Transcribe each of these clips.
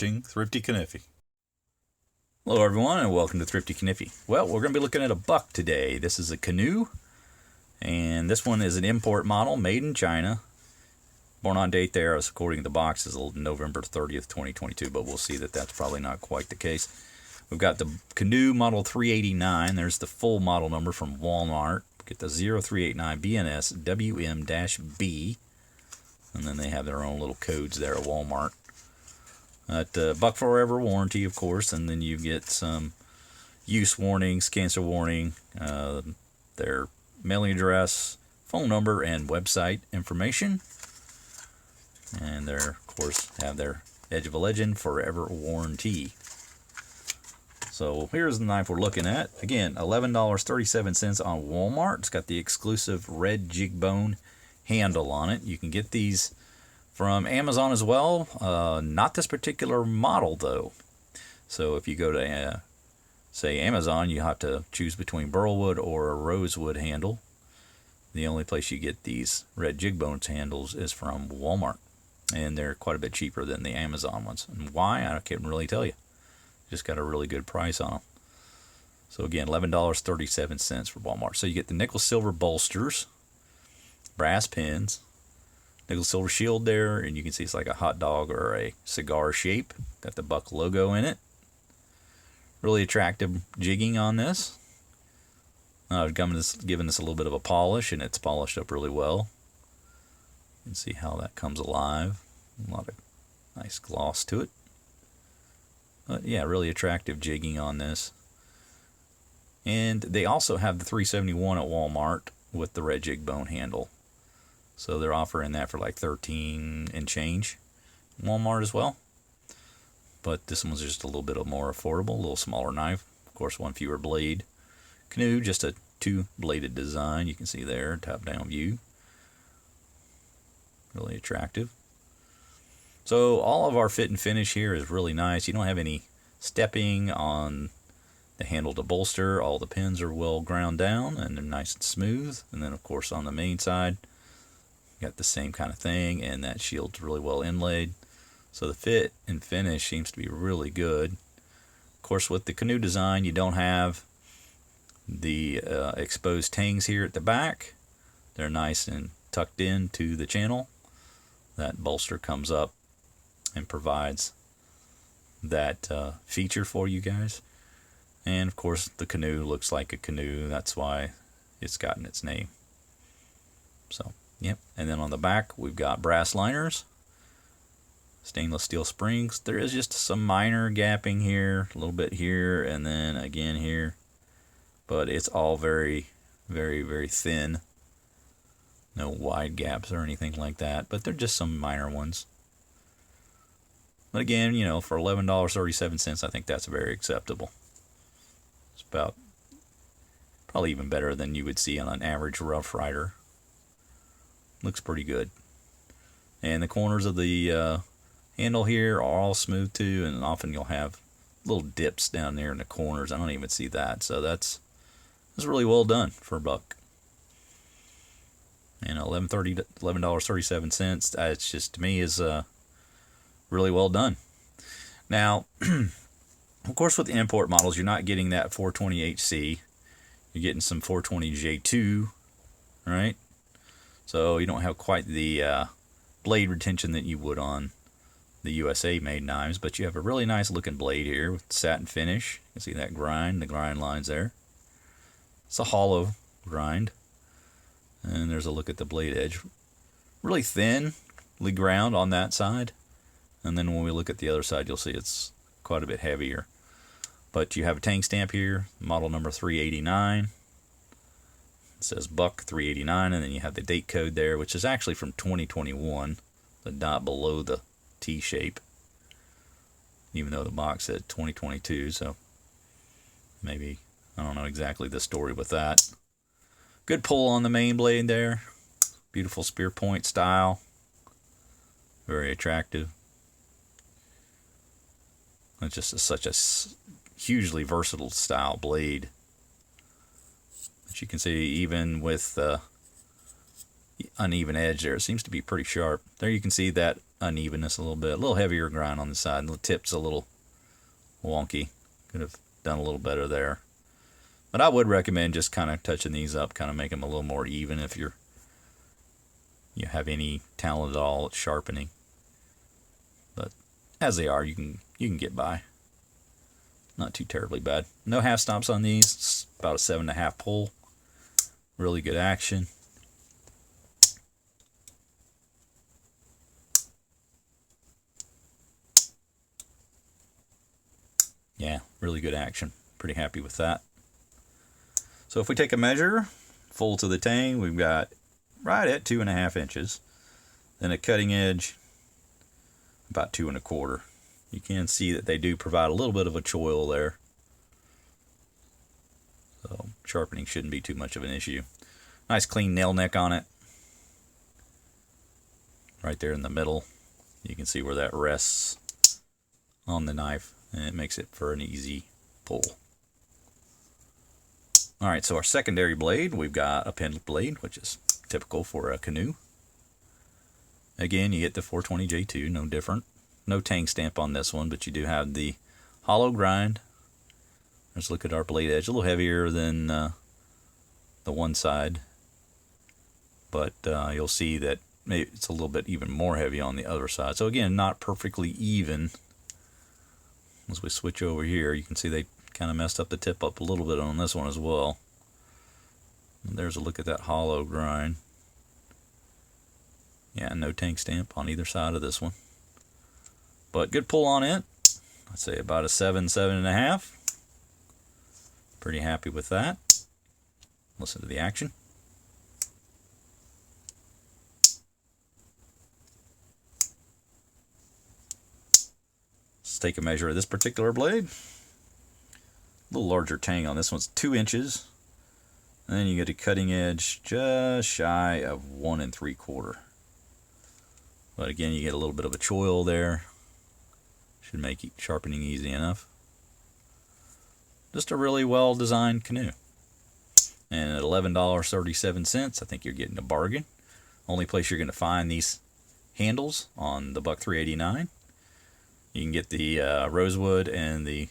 watching Thrifty Kaniffy. Hello everyone and welcome to Thrifty Kaniffy. Well, we're going to be looking at a buck today. This is a Canoe, and this one is an import model made in China. Born on date there, as according to the box, is November 30th, 2022, but we'll see that that's probably not quite the case. We've got the Canoe model 389. There's the full model number from Walmart. Get the 0389 BNS WM-B. And then they have their own little codes there at Walmart. Buck forever warranty, of course, and then you get some use warnings, cancer warning, their mailing address, phone number, and website information. And they, of course, have their Edge of a Legend forever warranty. So here's the knife we're looking at. Again, $11.37 on Walmart. It's got the exclusive red jig bone handle on it. You can get these from Amazon as well. Not this particular model though. So if you go to say Amazon, you have to choose between burlwood or a rosewood handle. The only place you get these red jig bones handles is from Walmart, and they're quite a bit cheaper than the Amazon ones. And why, I can't really tell you. Just got a really good price on them. So again, $11.37 for Walmart. So you get the nickel silver bolsters, brass pins, nickel silver shield there, and you can see it's like a hot dog or a cigar shape. Got the buck logo in it. Really attractive jigging on this. I've given this a little bit of a polish, and it's polished up really well. You can see how that comes alive. A lot of nice gloss to it. But yeah, really attractive jigging on this. And they also have the 371 at Walmart with the red jig bone handle. So they're offering that for like 13 and change Walmart as well. But this one's just a little bit more affordable, a little smaller knife. Of course, one fewer blade. Canoe, just a two-bladed design. You can see there, top-down view. Really attractive. So all of our fit and finish here is really nice. You don't have any stepping on the handle to bolster. All the pins are well ground down and they're nice and smooth. And then of course on the main side, you got the same kind of thing, and that shield's really well inlaid. So the fit and finish seems to be really good. Of course, with the Canoe design, you don't have the exposed tangs here at the back. They're nice and tucked into the channel. That bolster comes up and provides that feature for you guys. And of course the Canoe looks like a canoe. That's why it's gotten its name. So yep. And then on the back we've got brass liners, stainless steel springs. There is just some minor gapping here, a little bit here, and then again here, but it's all very, very, very thin. No wide gaps or anything like that, but they're just some minor ones. But again, you know, for $11.37, I think that's very acceptable. It's about probably even better than you would see on an average Rough Rider. Looks pretty good. And the corners of the handle here are all smooth too, and often you'll have little dips down there in the corners. I don't even see that, so that's really well done for a buck. And $11.37. It's just, to me, is really well done. Now, of course, with the import models, you're not getting that 420HC. You're getting some 420J2, right? So you don't have quite the blade retention that you would on the USA made knives, but you have a really nice looking blade here with satin finish. You can see that grind, the grind lines there. It's a hollow grind. And there's a look at the blade edge. Really thinly ground on that side. And then when we look at the other side, you'll see it's quite a bit heavier. But you have a tang stamp here, model number 389. It says buck 389, and then you have the date code there, which is actually from 2021. The dot below the T shape. Even though the box said 2022, so maybe, I don't know exactly the story with that. Good pull on the main blade there. Beautiful spearpoint style. Very attractive. It's just such a hugely versatile style blade. As you can see, even with uneven edge there, it seems to be pretty sharp. There you can see that unevenness a little heavier grind on the side. The tip's a little wonky. Could have done a little better there. But I would recommend just kind of touching these up, kind of make them a little more even if you have any talent at all at sharpening. But as they are, you can get by. Not too terribly bad. No half stomps on these. It's about a 7.5 pull. Really good action. Yeah, really good action. Pretty happy with that. So if we take a measure, full to the tang, we've got right at 2.5 inches. Then a cutting edge, about 2 1/4. You can see that they do provide a little bit of a choil there. So sharpening shouldn't be too much of an issue. Nice clean nail neck on it. Right there in the middle. You can see where that rests on the knife, and it makes it for an easy pull. Alright, so our secondary blade, we've got a pen blade, which is typical for a Canoe. Again, you get the 420J2, no different. No tang stamp on this one, but you do have the hollow grind. Let's look at our blade edge, a little heavier than the one side, but you'll see that maybe it's a little bit even more heavy on the other side. So again, not perfectly even. As we switch over here, you can see they kind of messed up the tip up a little bit on this one as well. And there's a look at that hollow grind. Yeah, no tang stamp on either side of this one. But good pull on it. I'd say about a 7, 7.5. Pretty happy with that. Listen to the action. Let's take a measure of this particular blade. A little larger tang on this one's 2 inches. And then you get a cutting edge just shy of 1 3/4. But again, you get a little bit of a choil there. Should make sharpening easy enough. Just a really well designed Canoe. And at $11.37, I think you're getting a bargain. Only place you're going to find these handles on the buck $3.89. You can get the rosewood and the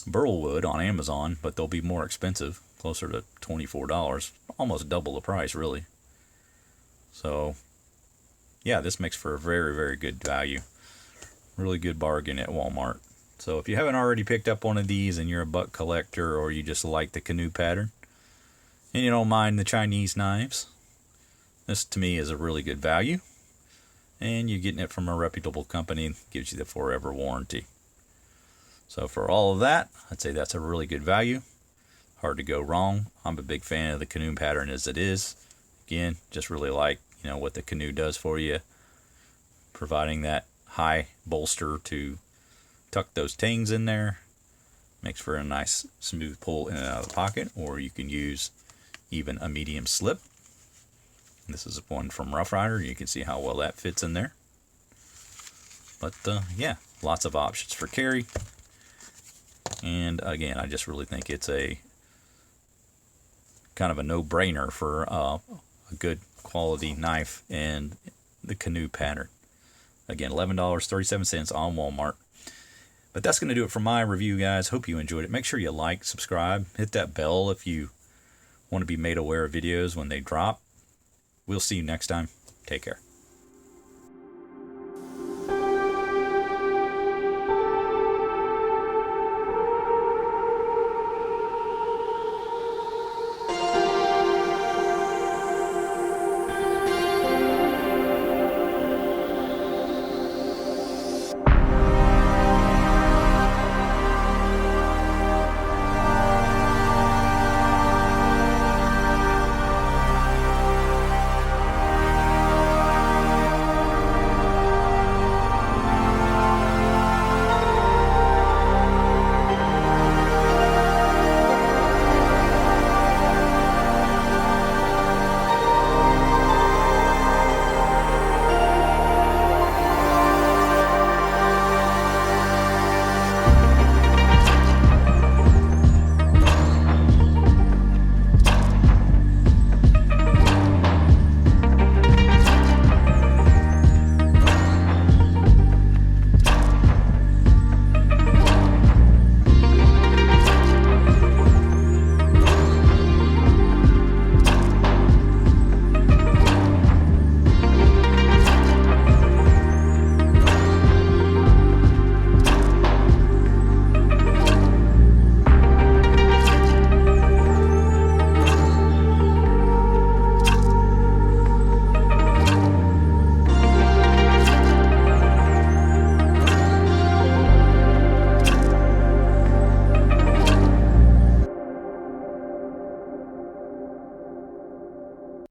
burlwood on Amazon, but they'll be more expensive, closer to $24, almost double the price really. So yeah, this makes for a very, very good value. Really good bargain at Walmart. So if you haven't already picked up one of these and you're a buck collector, or you just like the Canoe pattern and you don't mind the Chinese knives, this to me is a really good value. And you're getting it from a reputable company, gives you the forever warranty. So for all of that, I'd say that's a really good value. Hard to go wrong. I'm a big fan of the Canoe pattern as it is. Again, just really like, what the Canoe does for you, providing that high bolster to tuck those tangs in there. Makes for a nice smooth pull in and out of the pocket, or you can use even a medium slip. This is one from Rough Rider. You can see how well that fits in there. But yeah, lots of options for carry. And again, I just really think it's a kind of a no-brainer for a good quality knife and the Canoe pattern. Again, $11.37 on Walmart. But that's going to do it for my review, guys. Hope you enjoyed it. Make sure you like, subscribe, hit that bell if you want to be made aware of videos when they drop. We'll see you next time. Take care.